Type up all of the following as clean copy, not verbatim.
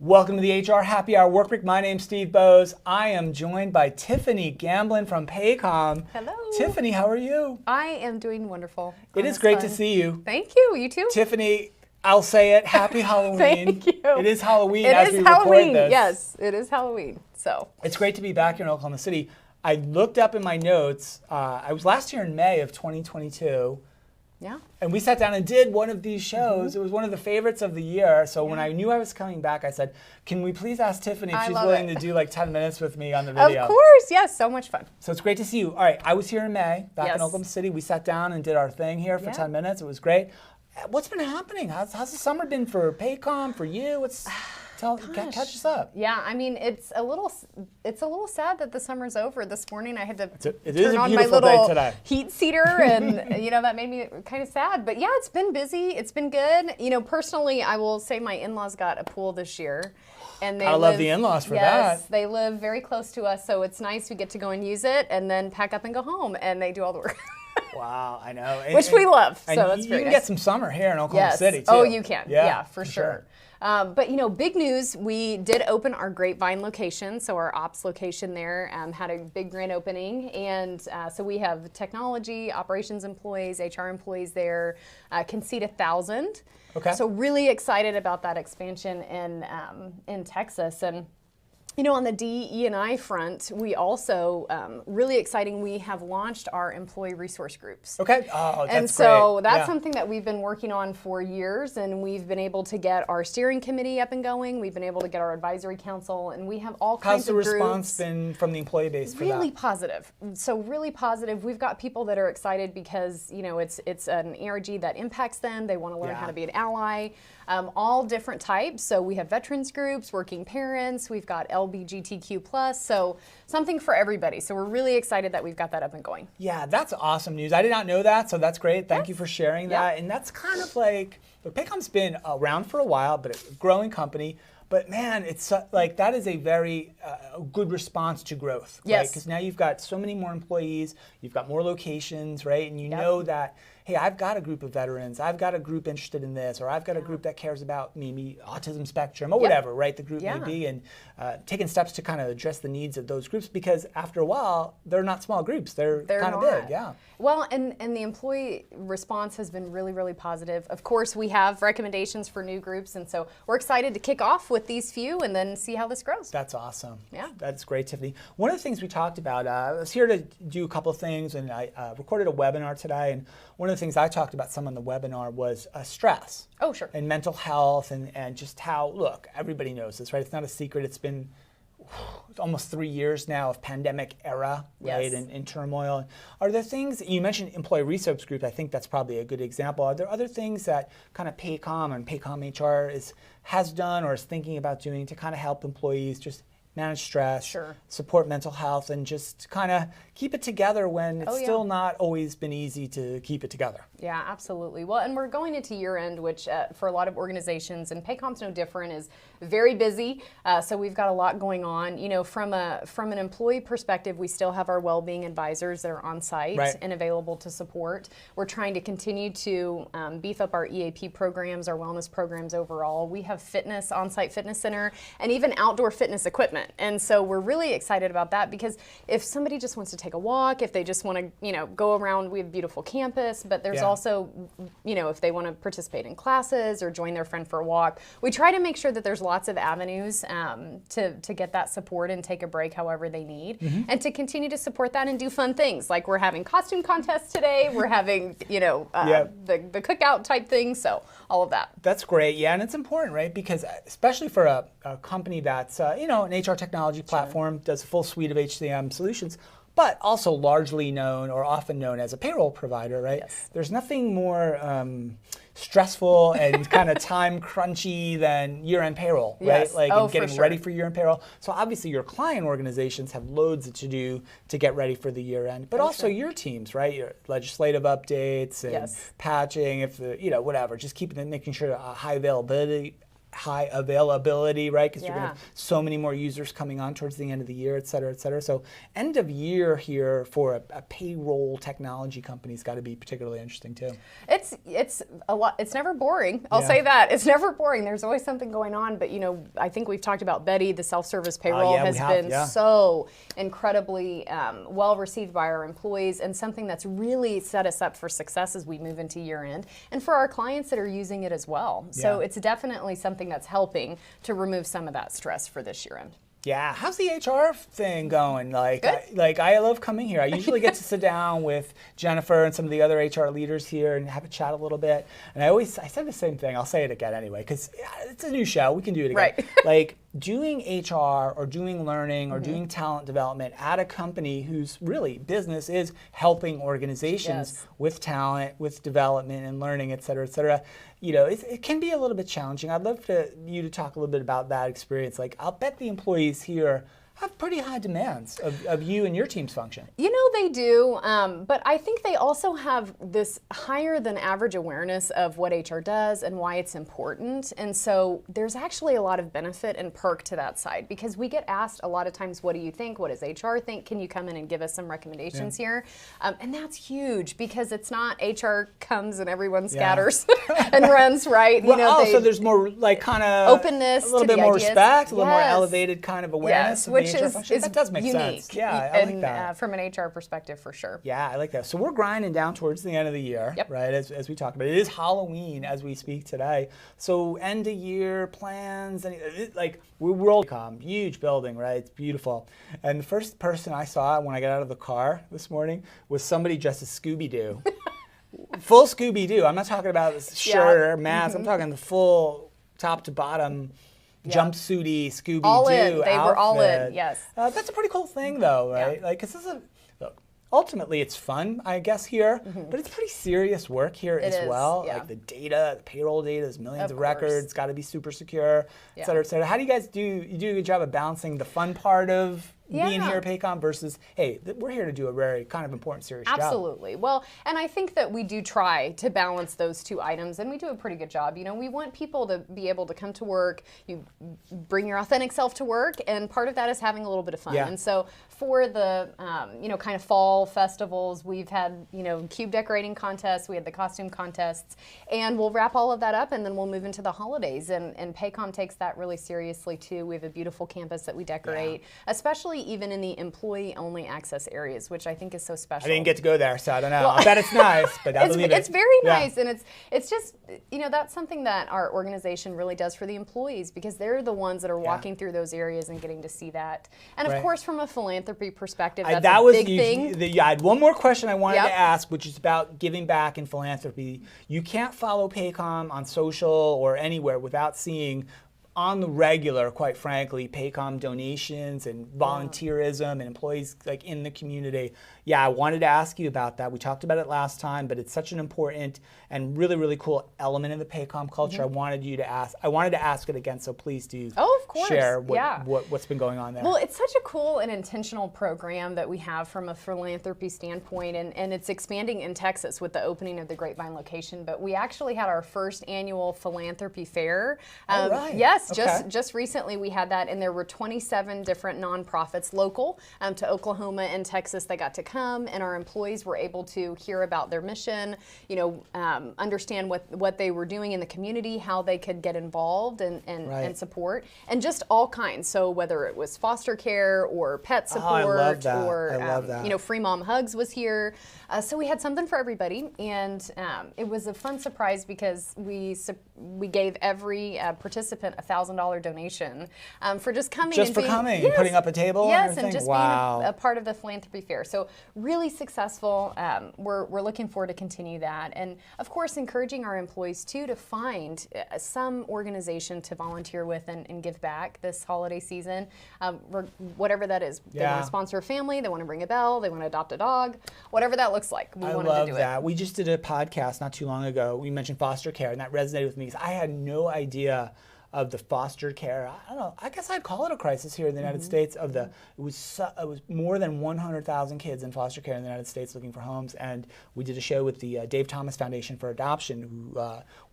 Welcome to the HR Happy Hour Workweek. My name's Steve Bowes. I am joined by Tiffany Gamblin from Paycom. Hello. Tiffany, how are you? I am doing wonderful. It is great to see you. Thank you. You too. Tiffany, I'll say it. Happy Halloween. Thank you. It is Halloween It as is we Halloween. record this. Yes, it is Halloween. So It's great to be back here in Oklahoma City. I looked up in my notes. I was last year in May of 2022. yeah. And we sat down and did one of these shows. It was one of the favorites of the year. So when I knew I was coming back, I said, can we please ask Tiffany if I she's love willing it. to do like 10 minutes with me on the video? Of course. Yes. So much fun. So it's great to see you. All right, I was here in May, back in Yes. Oklahoma City. We sat down and did our thing here for Yeah. 10 minutes. It was great. What's been happening? How's the summer been for Paycom, for you? Catch us up. Yeah. I mean, it's a little sad that the summer's over. This morning I had to It is turn a on my beautiful day little today. heat seater, and that made me kind of sad. But yeah, it's been busy. It's been good. Personally, I will say my in-laws got a pool this year. And they I love the in-laws for that. Yes, they live very close to us, so it's nice. We get to go and use it, and then pack up and go home, and they do all the work. Wow, I know. Which we love, And so that's you very can nice. get some summer here in Oklahoma Yes. City, too. Oh, you can. Yeah, for for sure. But big news, we did open our Grapevine location, so our ops location there had a big grand opening, and so we have technology, operations employees, HR employees there, can seat 1,000. Okay. So really excited about that expansion in Texas. And on the DE&I front, we also, really exciting, we have launched our employee resource groups. Okay. Oh, that's And so great. that's Yeah. something that we've been working on for years, and we've been able to get our steering committee up and going. We've been able to get our advisory council, and we have all How's kinds the of groups. response been from the employee base for Really that? positive. So really positive. We've got people that are excited because it's an ERG that impacts them. They want to learn Yeah. how to be an ally. All different types. So we have veterans groups, working parents. We've got LGBTQ+. So something for everybody. So we're really excited that we've got that up and going. Yeah, that's awesome news. I did not know that, so that's great. Thank you for sharing that. Yeah. And that's kind of like, look, Paycom's been around for a while, but it's a growing company. But man, it's like that is a very good response to growth, right? Yes. Because now you've got so many more employees, you've got more locations, right? And you know that, hey, I've got a group of veterans, I've got a group interested in this, or I've got a group that cares about maybe autism spectrum or whatever, right? The group may be, and taking steps to kind of address the needs of those groups, because after a while, they're not small groups, they're kind of not. big, yeah. Well, and the employee response has been really, really positive. Of course, we have recommendations for new groups, and so we're excited to kick off with these few and then see how this grows. That's awesome. Yeah. That's great, Tiffany. One of the things we talked about, I was here to do a couple of things, and I recorded a webinar today, and one of the things I talked about some on the webinar was stress. Oh, sure. And mental health, and just how, look, everybody knows this, right? It's not a secret. It's been almost 3 years now of pandemic era, right, Yes. and turmoil. Are there things, you mentioned employee resource group, I think that's probably a good example. Are there other things that kind of Paycom and Paycom HR has done or is thinking about doing to kind of help employees just manage stress, Sure. support mental health, and just kind of keep it together when it's Oh, yeah. still not always been easy to keep it together? Yeah, absolutely. Well, and we're going into year end, which for a lot of organizations, and Paycom's no different, is very busy. So we've got a lot going on. From an employee perspective, we still have our well-being advisors that are on site and available to support. We're trying to continue to beef up our EAP programs, our wellness programs overall. We have fitness, on-site fitness center, and even outdoor fitness equipment. And so we're really excited about that, because if somebody just wants to take a walk, if they just want to, go around, we have a beautiful campus, but there's also, if they want to participate in classes or join their friend for a walk, we try to make sure that there's lots of avenues to get that support and take a break however they need, and to continue to support that and do fun things. Like we're having costume contests today, we're having, the cookout type thing, so all of that. That's great, yeah, and it's important, right? Because especially for a company that's, an HR technology platform, does a full suite of HCM solutions, but also largely known or often known as a payroll provider, right? Yes. There's nothing more stressful and kind of time crunchy than year-end payroll, Yes. right? Like Oh, and getting for sure. ready for year-end payroll. So obviously your client organizations have loads to do to get ready for the year-end, but also your teams, right? Your legislative updates and patching, if the, whatever, just keeping it, making sure high availability high availability, right? Because you're going to Yeah. have so many more users coming on towards the end of the year, et cetera, et cetera. So end of year here for a payroll technology company's got to be particularly interesting too. It's a lot. It's never boring. I'll say that. It's never boring. There's always something going on. But I think we've talked about Betty, the self-service payroll has been so incredibly well received by our employees, and something that's really set us up for success as we move into year end, and for our clients that are using it as well. So it's definitely something that's helping to remove some of that stress for this year end. Yeah, how's the HR thing going? Like, Good. I love coming here. I usually get to sit down with Jennifer and some of the other HR leaders here and have a chat a little bit. And I said the same thing. I'll say it again anyway, because it's a new show. We can do it again. Right. Like, doing HR or doing learning or doing talent development at a company whose really business is helping organizations with talent, with development and learning, et cetera, et cetera. It can be a little bit challenging. I'd love you to talk a little bit about that experience. Like, I'll bet the employees here have pretty high demands of you and your team's function. They do, but I think they also have this higher than average awareness of what HR does and why it's important. And so there's actually a lot of benefit and perk to that side, because we get asked a lot of times, what do you think? What does HR think? Can you come in and give us some recommendations here? And that's huge, because it's not HR comes and everyone scatters and runs, right? Well, so there's more like kind of openness, a little bit more respect, a little more elevated kind of awareness. Which is that does make unique. sense. Yeah, I like that. From an HR perspective, for sure. Yeah, I like that. So we're grinding down towards the end of the year, right? As we talked about, it is Halloween as we speak today. So end of year plans, and we're all Paycom, huge building, right? It's beautiful. And the first person I saw when I got out of the car this morning was somebody dressed as Scooby-Doo. Full Scooby-Doo. I'm not talking about this shirt or mask. I'm talking the full top to bottom jumpsuity Scooby-Doo all in. They outfit. were all in, yes. That's a pretty cool thing, though, right? Yeah. Because look, ultimately it's fun, I guess, here, but it's pretty serious work here as well. Yeah. Like the data, the payroll data, there's millions of records, it's got to be super secure, et Yeah. cetera, et cetera. How do you guys do? You do a good job of balancing the fun part of being here at Paycom versus, hey, we're here to do a very kind of important, serious job. Absolutely. Well, and I think that we do try to balance those two items, and we do a pretty good job. We want people to be able to come to work, you bring your authentic self to work, and part of that is having a little bit of fun. Yeah. And so for the, kind of fall festivals, we've had, cube decorating contests, we had the costume contests, and we'll wrap all of that up, and then we'll move into the holidays. And Paycom takes that really seriously, too. We have a beautiful campus that we decorate, especially even in the employee-only access areas, which I think is so special. I didn't get to go there, so I don't know. I bet it's nice, but I believe it. It's very nice, and it's just, that's something that our organization really does for the employees, because they're the ones that are walking through those areas and getting to see that. And of course, from a philanthropy perspective, that's a big thing. I had one more question I wanted to ask, which is about giving back and philanthropy. You can't follow Paycom on social or anywhere without seeing on the regular, quite frankly, Paycom donations and volunteerism and employees in the community. Yeah, I wanted to ask you about that. We talked about it last time, but it's such an important and really, really cool element of the Paycom culture. I wanted to ask it again, so please do share what's been going on there. Well, it's such a cool and intentional program that we have from a philanthropy standpoint, and it's expanding in Texas with the opening of the Grapevine location. But we actually had our first annual philanthropy fair. Right. Yes, just recently we had that, and there were 27 different nonprofits local to Oklahoma and Texas that got to come, and our employees were able to hear about their mission, understand what they were doing in the community, how they could get involved and support, and just all kinds. So whether it was foster care or pet support, or Free Mom Hugs was here. So we had something for everybody, and it was a fun surprise because we gave every participant a $1,000 donation for just coming. Just for coming, and putting up a table. Yes, and just being a part of the philanthropy fair. So really successful. We're looking forward to continue that, and of course encouraging our employees too to find some organization to volunteer with and give back this holiday season, whatever that is. They want to sponsor a family, they want to ring a bell, they want to adopt a dog, whatever that looks like. We wanted to do it. We just did a podcast not too long ago. We mentioned foster care, and that resonated with me because I had no idea of the foster care. I don't know. I guess I'd call it a crisis here in the United States. It was more than 100,000 kids in foster care in the United States looking for homes, and we did a show with the Dave Thomas Foundation for Adoption, who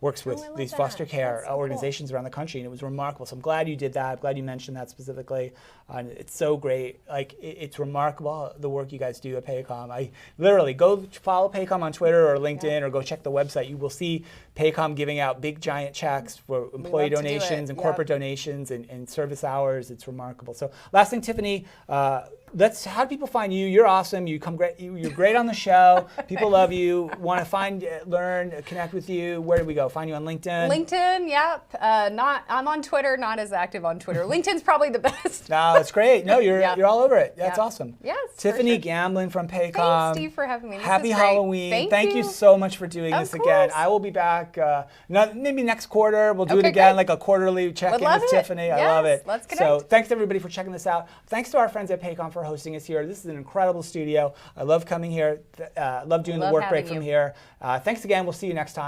works with these foster care organizations around the country, and it was remarkable. So I'm glad you did that. I'm glad you mentioned that specifically. It's so great. Like it's remarkable the work you guys do at Paycom. I literally go follow Paycom on Twitter or LinkedIn, or go check the website. You will see Paycom giving out big giant checks for employee donations and corporate donations and service hours. It's remarkable. So last thing, Tiffany, how do people find you? You're awesome. You're great on the show. People love you. Want to find, learn, connect with you. Where do we go? Find you on LinkedIn? LinkedIn, yep. I'm on Twitter, not as active on Twitter. LinkedIn's probably the best. No, it's great. No, you're all over it. That's awesome. Yes. Tiffany Gamblin from Paycom. Thanks, Steve, for having me. Happy Halloween. Thank you so much for doing this again. I will be back maybe next quarter. We'll do it again, like a quarterly check-in with Tiffany. I love it. Let's connect. So thanks everybody for checking this out. Thanks to our friends at Paycom for hosting us here. This is an incredible studio. I love coming here. Love doing the work break from here. Thanks again. We'll see you next time.